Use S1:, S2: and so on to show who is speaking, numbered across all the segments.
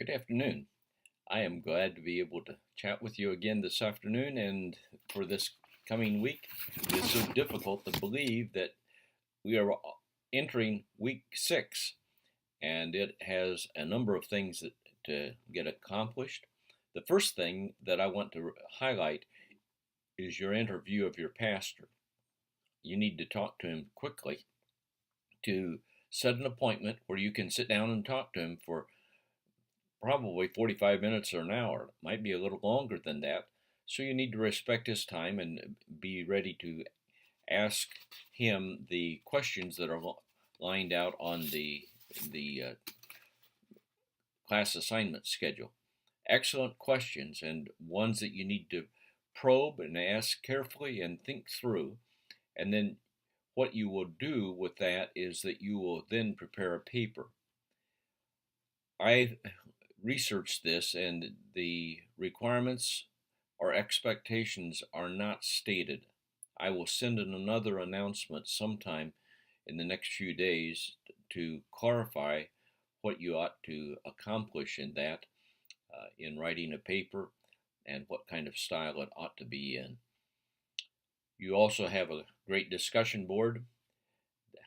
S1: Good afternoon. I am glad to be able to chat with you again this afternoon and for this coming week. It is so difficult to believe that we are entering week 6 and it has a number of things to get accomplished. The first thing that I want to highlight is your interview of your pastor. You need to talk to him quickly to set an appointment where you can sit down and talk to him for probably 45 minutes or an hour. It might be a little longer than that. So you need to respect his time and be ready to ask him the questions that are lined out on the class assignment schedule. Excellent questions and ones that you need to probe and ask carefully and think through. And then what you will do with that is that you will then prepare a paper. I researched this, and the requirements or expectations are not stated. I will send in another announcement sometime in the next few days to clarify what you ought to accomplish in that, in writing a paper, and what kind of style it ought to be in. You also have a great discussion board.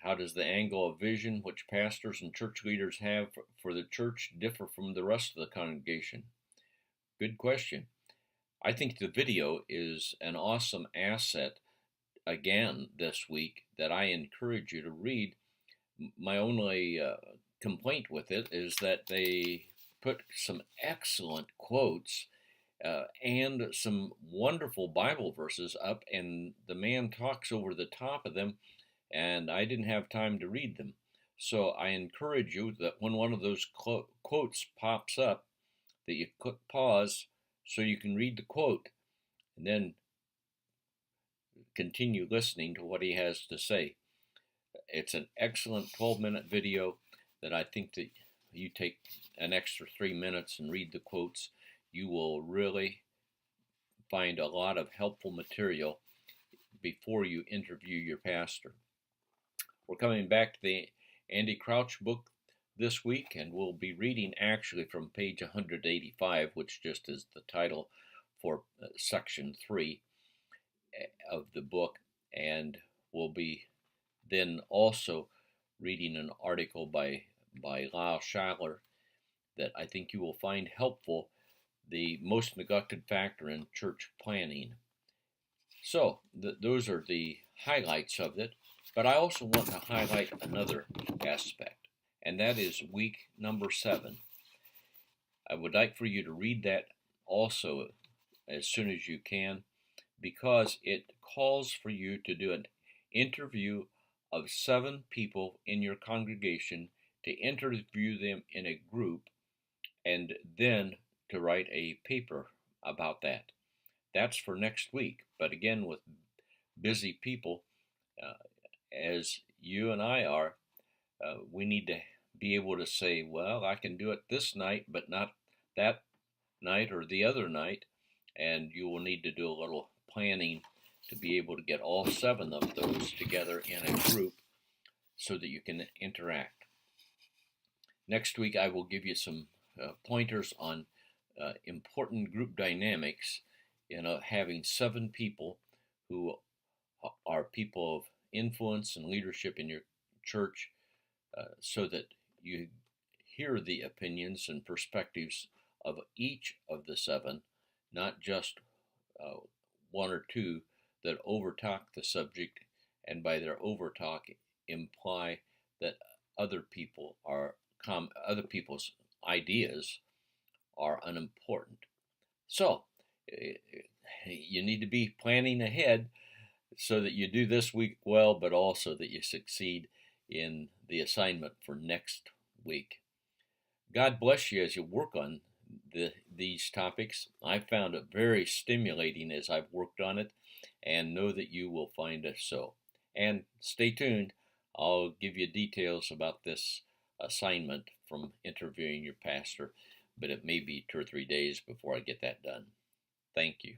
S1: How does the angle of vision which pastors and church leaders have for the church differ from the rest of the congregation? Good question. I think the video is an awesome asset again this week that I encourage you to read. My only complaint with it is that they put some excellent quotes and some wonderful Bible verses up, and the man talks over the top of them, and I didn't have time to read them. So I encourage you that when one of those quotes pops up, that you click pause so you can read the quote and then continue listening to what he has to say. It's an excellent 12-minute video that I think that you take an extra 3 minutes and read the quotes. You will really find a lot of helpful material before you interview your pastor. We're coming back to the Andy Crouch book this week, and we'll be reading actually from page 185, which just is the title for section 3 of the book, and we'll be then also reading an article by Lyle Schaller that I think you will find helpful, the most neglected factor in church planning. So those are the highlights of it, but I also want to highlight another aspect, and that is week number 7. I would like for you to read that also as soon as you can, because it calls for you to do an interview of 7 people in your congregation, to interview them in a group, and then to write a paper about that. That's for next week. But again, with busy people, as you and I are, we need to be able to say, well, I can do it this night, but not that night or the other night. And you will need to do a little planning to be able to get all 7 of those together in a group so that you can interact. Next week, I will give you some pointers on important group dynamics in having 7 people who are people of influence and leadership in your church, so that you hear the opinions and perspectives of each of the 7, not just 1 or 2 that overtalk the subject, and by their overtalk imply that other people's ideas are unimportant. So you need to be planning ahead so that you do this week well, but also that you succeed in the assignment for next week. God bless you as you work on these topics. I found it very stimulating as I've worked on it, and know that you will find it so. And stay tuned. I'll give you details about this assignment from interviewing your pastor, but it may be 2 or 3 days before I get that done. Thank you.